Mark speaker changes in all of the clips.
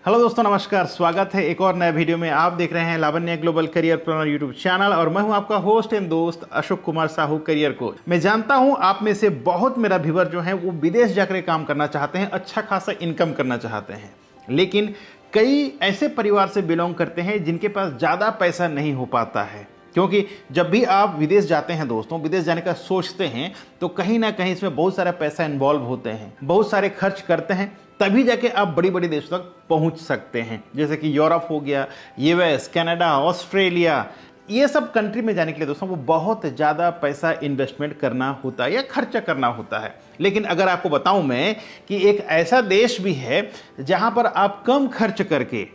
Speaker 1: Hello दोस्तों, नमस्कार। स्वागत है एक और नए वीडियो में। आप देख रहे हैं Lavanya global career planner YouTube channel और मैं हूं आपका होस्ट एंड दोस्त अशोक कुमार साहू, करियर कोच। मैं जानता हूं आप में से बहुत मेरा व्यूअर जो है वो विदेश जाकर काम करना चाहते हैं, अच्छा खासा इनकम करना चाहते हैं, लेकिन कई ऐसे परिवार से बिलोंग करते हैं जिनके पास ज़्यादा पैसा नहीं हो पाता है। क्योंकि जब भी आप विदेश जाते हैं दोस्तों, विदेश जाने का सोचते हैं तो कहीं ना कहीं इसमें बहुत सारा पैसा इन्वॉल्व होते हैं, बहुत सारे खर्च करते हैं, तभी जाके आप बड़ी बड़ी देशों तक पहुंच सकते हैं। जैसे कि यूरोप हो गया, यूएस, कनाडा, ऑस्ट्रेलिया, ये सब कंट्री में जाने के लिए दोस्तों वो बहुत ज़्यादा पैसा इन्वेस्टमेंट करना होता है या खर्चा करना होता है। लेकिन अगर आपको बताऊं मैं कि एक ऐसा देश भी है जहां पर आप कम खर्च करके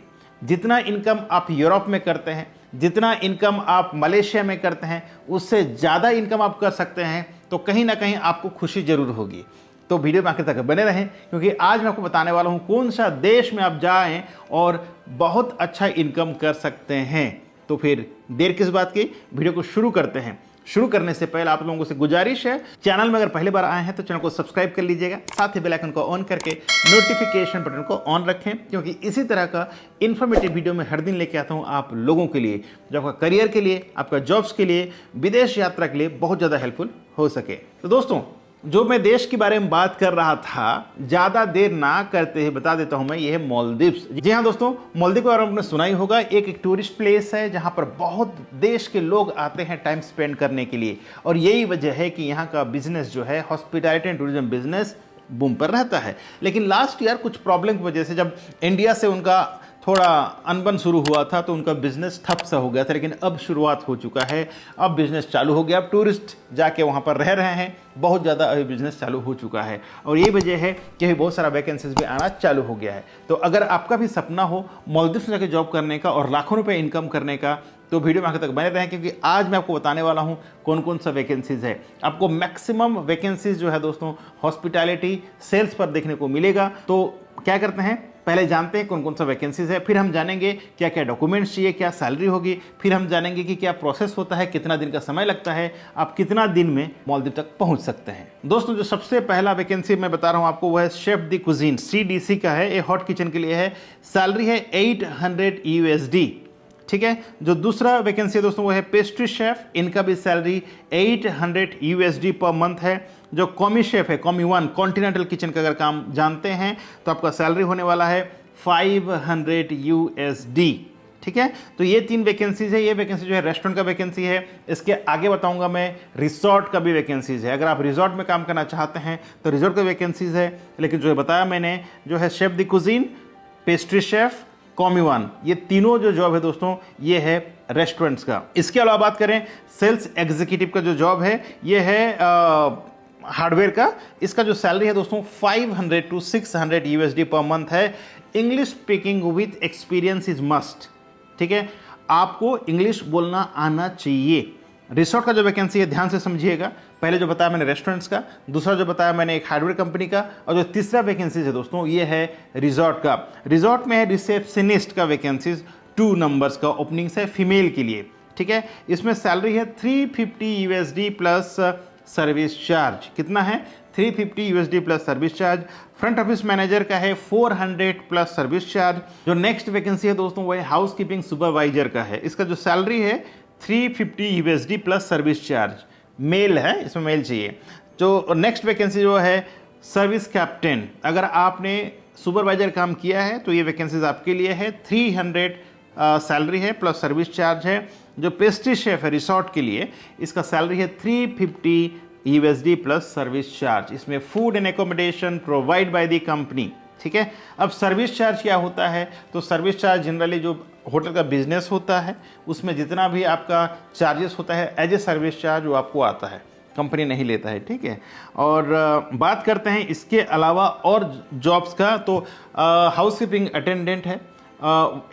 Speaker 1: जितना इनकम आप यूरोप में करते हैं, जितना इनकम आप मलेशिया में करते हैं, उससे ज़्यादा इनकम आप कर सकते हैं, तो कहीं ना कहीं आपको खुशी ज़रूर होगी। तो वीडियो में आखिर तक बने रहें, क्योंकि आज मैं आपको बताने वाला हूं कौन सा देश में आप जाएं और बहुत अच्छा इनकम कर सकते हैं। तो फिर देर किस बात की, वीडियो को शुरू करते हैं। शुरू करने से पहले आप लोगों से गुजारिश है, चैनल में अगर पहली बार आए हैं तो चैनल को सब्सक्राइब कर लीजिएगा, साथ ही बेल आइकन को ऑन करके नोटिफिकेशन बटन को ऑन रखें, क्योंकि इसी तरह का इन्फॉर्मेटिव वीडियो मैं हर दिन लेके आता हूं आप लोगों के लिए, जो आपका करियर के लिए, आपका जॉब्स के लिए, विदेश यात्रा के लिए बहुत ज़्यादा हेल्पफुल हो सके। तो दोस्तों, जो मैं देश के बारे में बात कर रहा था, ज़्यादा देर ना करते हुए बता देता हूं मैं, ये है मालदीव्स। जी हाँ दोस्तों, मालदीव के बारे में आपने सुना ही होगा। एक टूरिस्ट प्लेस है जहां पर बहुत देश के लोग आते हैं टाइम स्पेंड करने के लिए, और यही वजह है कि यहाँ का बिजनेस जो है, hospitality and tourism business boom पर रहता है। लेकिन लास्ट ईयर कुछ प्रॉब्लम की वजह से जब इंडिया से उनका थोड़ा अनबन शुरू हुआ था तो उनका बिजनेस ठप सा हो गया था, लेकिन अब शुरुआत हो चुका है, अब बिजनेस चालू हो गया। अब टूरिस्ट जाके वहाँ पर रह रहे हैं, बहुत ज़्यादा अभी बिजनेस चालू हो चुका है, और ये वजह है कि अभी बहुत सारा वैकेंसीज भी आना चालू हो गया है। तो अगर आपका भी सपना हो मालदीव्स में जाके जॉब करने का और लाखों रुपये इनकम करने का, तो वीडियो में आगे तक बने रहें, क्योंकि आज मैं आपको बताने वाला हूं कौन कौन सा वैकेंसीज है। आपको मैक्सिमम वैकेंसीज जो है दोस्तों हॉस्पिटैलिटी सेल्स पर देखने को मिलेगा। तो क्या करते हैं, पहले जानते हैं कौन कौन सा वैकेंसीज है, फिर हम जानेंगे क्या क्या डॉक्यूमेंट्स चाहिए, क्या सैलरी होगी, फिर हम जानेंगे कि क्या प्रोसेस होता है, कितना दिन का समय लगता है, आप कितना दिन में मालदीव तक पहुंच सकते हैं। दोस्तों, जो सबसे पहला वैकेंसी मैं बता रहा हूं आपको, वो है शेफ द कुजीन, CDC का है। ये हॉट किचन के लिए है, सैलरी है 800 USD। ठीक है। जो दूसरा वैकेंसी है दोस्तों वो है पेस्ट्री शेफ, इनका भी सैलरी 800 USD पर मंथ है। जो कॉमी शेफ है, कॉमी 1 कॉन्टिनेंटल किचन का अगर काम जानते हैं तो आपका सैलरी होने वाला है 500 USD। ठीक है। तो ये 3 वैकेंसीज है। ये वैकेंसी जो है रेस्टोरेंट का वैकेंसी है। इसके आगे बताऊंगा मैं रिसोर्ट का भी वैकेंसीज है। अगर आप रिसोर्ट में काम करना चाहते हैं तो रिसोर्ट का वैकेंसीज है। लेकिन जो बताया मैंने, जो है chef the cuisine, pastry chef, commis 1, ये तीनों जो जॉब है दोस्तों ये है रेस्टोरेंट्स का। इसके अलावा बात करें सेल्स एग्जीक्यूटिव का जो जॉब है, ये है हार्डवेयर का। इसका जो सैलरी है दोस्तों 500 to 600 USD पर मंथ है। English speaking with experience is must. ठीक है, आपको इंग्लिश बोलना आना चाहिए। रिसोर्ट का जो वैकेंसी है ध्यान से समझिएगा, पहले जो बताया मैंने रेस्टोरेंट्स का, दूसरा जो बताया मैंने एक हार्डवेयर कंपनी का, और जो तीसरा वैकेंसी है दोस्तों ये है रिसोर्ट का। रिसोर्ट में है रिसेप्शनिस्ट का वैकेंसीज 2 नंबर्स का ओपनिंग्स है फीमेल के लिए। ठीक है, इसमें सैलरी है 350 USD प्लस सर्विस चार्ज। कितना है? 350 USD plus service charge. Front office manager का है 400 प्लस सर्विस चार्ज। जो नेक्स्ट वैकेंसी है दोस्तों वो है हाउस कीपिंग सुपरवाइजर का है। इसका जो सैलरी है 350 USD plus service charge. Male है, इसमें मेल चाहिए। जो नेक्स्ट वैकेंसी जो है सर्विस कैप्टन, अगर आपने सुपरवाइजर काम किया है तो ये वैकेंसीज आपके लिए है। 300 सैलरी है प्लस सर्विस चार्ज है। जो पेस्ट्री शेफ है रिसोर्ट के लिए, इसका सैलरी है 350 USD प्लस सर्विस चार्ज। इसमें food and accommodation provide by the company. ठीक है। अब सर्विस चार्ज क्या होता है? तो सर्विस चार्ज जनरली जो होटल का बिजनेस होता है उसमें जितना भी आपका चार्जेस होता है एज ए सर्विस चार्ज वो आपको आता है, कंपनी नहीं लेता है। ठीक है। और बात करते हैं इसके अलावा और जॉब्स का, तो हाउस कीपिंग अटेंडेंट है,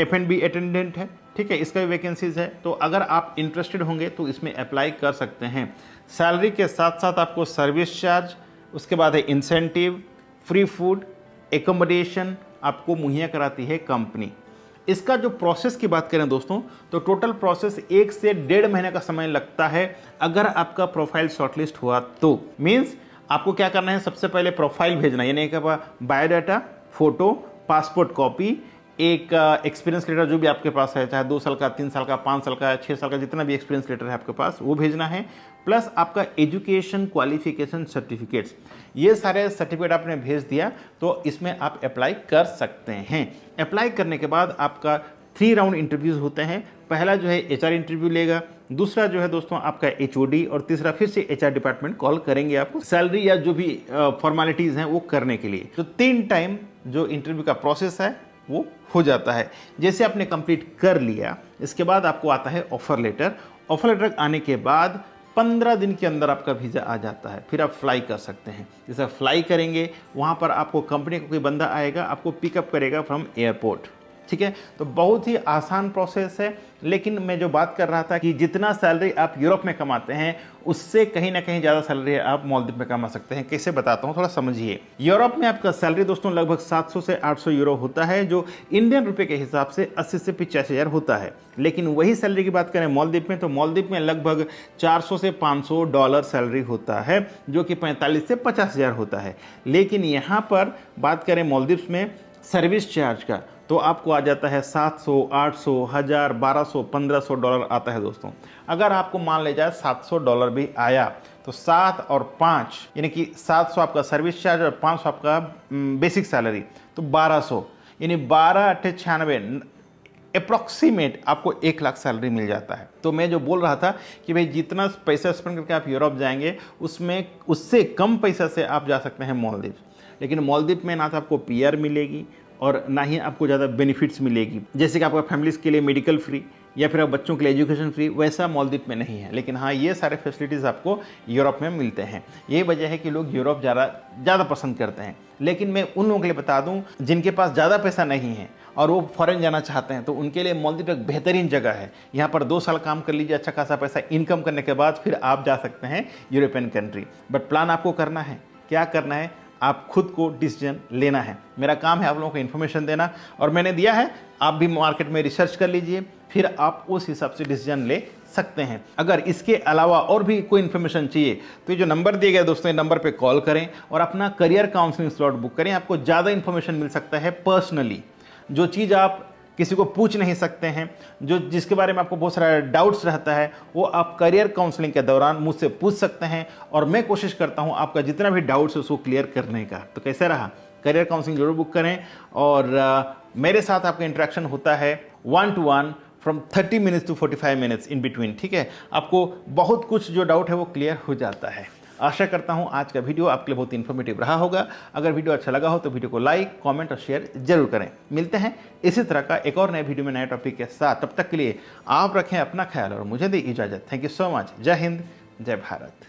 Speaker 1: F&B अटेंडेंट है। ठीक है, इसका भी वैकेंसीज है। तो अगर आप इंटरेस्टेड होंगे तो इसमें अप्लाई कर सकते हैं। सैलरी के साथ साथ आपको सर्विस चार्ज, उसके बाद है इंसेंटिव, फ्री फूड, एकोमोडेशन आपको मुहैया कराती है कंपनी। इसका जो प्रोसेस की बात करें दोस्तों, तो टोटल प्रोसेस 1 से 1.5 महीने का समय लगता है अगर आपका प्रोफाइल शॉर्टलिस्ट हुआ तो। मीन्स आपको क्या करना है, सबसे पहले प्रोफाइल भेजना, यानी कि बायोडाटा, फोटो, पासपोर्ट कॉपी, एक एक्सपीरियंस लेटर जो भी आपके पास है, चाहे 2 साल का, 3 साल का, 5 साल का, 6 साल का, जितना भी एक्सपीरियंस लेटर है आपके पास वो भेजना है, प्लस आपका एजुकेशन क्वालिफिकेशन सर्टिफिकेट्स। ये सारे सर्टिफिकेट आपने भेज दिया तो इसमें आप अप्लाई कर सकते हैं। अप्लाई करने के बाद आपका 3 राउंड इंटरव्यूज़ होते हैं। पहला जो है HR इंटरव्यू लेगा, दूसरा जो है दोस्तों आपका HOD, और तीसरा फिर से HR डिपार्टमेंट कॉल करेंगे आपको सैलरी या जो भी फॉर्मेलिटीज़ हैं वो करने के लिए। तो 3 टाइम जो इंटरव्यू का प्रोसेस है वो हो जाता है। जैसे आपने कंप्लीट कर लिया, इसके बाद आपको आता है ऑफर लेटर। ऑफर लेटर आने के बाद 15 दिन के अंदर आपका वीज़ा आ जाता है, फिर आप फ्लाई कर सकते हैं। जैसे फ्लाई करेंगे वहाँ पर आपको कंपनी का कोई बंदा आएगा, आपको पिकअप करेगा फ्रॉम एयरपोर्ट। ठीक है, तो बहुत ही आसान प्रोसेस है। लेकिन मैं जो बात कर रहा था कि जितना सैलरी आप यूरोप में कमाते हैं उससे कहीं ना कहीं ज़्यादा सैलरी आप मालदीव में कमा सकते हैं। कैसे बताता हूँ, थोड़ा समझिए। यूरोप में आपका सैलरी दोस्तों लगभग 700 से 800 यूरो होता है, जो इंडियन रुपये के हिसाब से 80 से 85 हज़ार होता है। लेकिन वही सैलरी की बात करें मालदीव में, तो मालदीव में लगभग 400 से 500 डॉलर सैलरी होता है, जो कि 45 से 50 हज़ार होता है। लेकिन यहाँ पर बात करें मालदीव में सर्विस चार्ज का, तो आपको आ जाता है 700, 800, 1000, 1200, 1500 डॉलर आता है दोस्तों। अगर आपको मान ले जाए 700 डॉलर भी आया तो 7 और 5 यानी कि 700 आपका सर्विस चार्ज और 500 आपका बेसिक सैलरी, तो 1200 यानी 12 8 96 अप्रॉक्सीमेट आपको 1 लाख सैलरी मिल जाता है। तो मैं जो बोल रहा था कि भाई जितना पैसा स्पेंड करके आप यूरोप जाएंगे उसमें उससे कम पैसा से आप जा सकते हैं मालदीव। लेकिन मालदीव में ना तो आपको PR मिलेगी और ना ही आपको ज़्यादा बेनिफिट्स मिलेगी, जैसे कि आपका फैमिलीज़ के लिए मेडिकल फ्री या फिर आप बच्चों के लिए एजुकेशन फ्री, वैसा मालदीव में नहीं है। लेकिन हाँ, ये सारे फैसिलिटीज़ आपको यूरोप में मिलते हैं। ये वजह है कि लोग यूरोप ज़्यादा पसंद करते हैं। लेकिन मैं उन लोगों के लिए बता दूं जिनके पास ज़्यादा पैसा नहीं है और वो फॉरेन जाना चाहते हैं, तो उनके लिए मालदीव एक बेहतरीन जगह है। यहाँ पर 2 साल काम कर लीजिए, अच्छा खासा पैसा इनकम करने के बाद फिर आप जा सकते हैं यूरोपियन कंट्री। बट प्लान आपको करना है, क्या करना है, आप खुद को डिसीजन लेना है। मेरा काम है आप लोगों को इन्फॉर्मेशन देना, और मैंने दिया है। आप भी मार्केट में रिसर्च कर लीजिए, फिर आप उस हिसाब से डिसीजन ले सकते हैं। अगर इसके अलावा और भी कोई इन्फॉर्मेशन चाहिए तो ये जो नंबर दिए गए दोस्तों, ये नंबर पे कॉल करें और अपना करियर काउंसलिंग स्लॉट बुक करें। आपको ज़्यादा इन्फॉर्मेशन मिल सकता है पर्सनली, जो चीज़ आप किसी को पूछ नहीं सकते हैं, जिसके बारे में आपको बहुत सारा डाउट्स रहता है, वो आप करियर काउंसलिंग के दौरान मुझसे पूछ सकते हैं। और मैं कोशिश करता हूँ आपका जितना भी डाउट्स है उसको क्लियर करने का। तो कैसे रहा, करियर काउंसलिंग जरूर बुक करें। और मेरे साथ आपका इंटरेक्शन होता है 1 to 1 from 30 minutes to 45 minutes in between. ठीक है, आपको बहुत कुछ जो डाउट है वो क्लियर हो जाता है। आशा करता हूं आज का वीडियो आपके लिए बहुत इन्फॉर्मेटिव रहा होगा। अगर वीडियो अच्छा लगा हो तो वीडियो को लाइक, कमेंट और शेयर जरूर करें। मिलते हैं इसी तरह का एक और नए वीडियो में नए टॉपिक के साथ। तब तक के लिए आप रखें अपना ख्याल और मुझे दें इजाजत। Thank you so much. जय हिंद, जय भारत।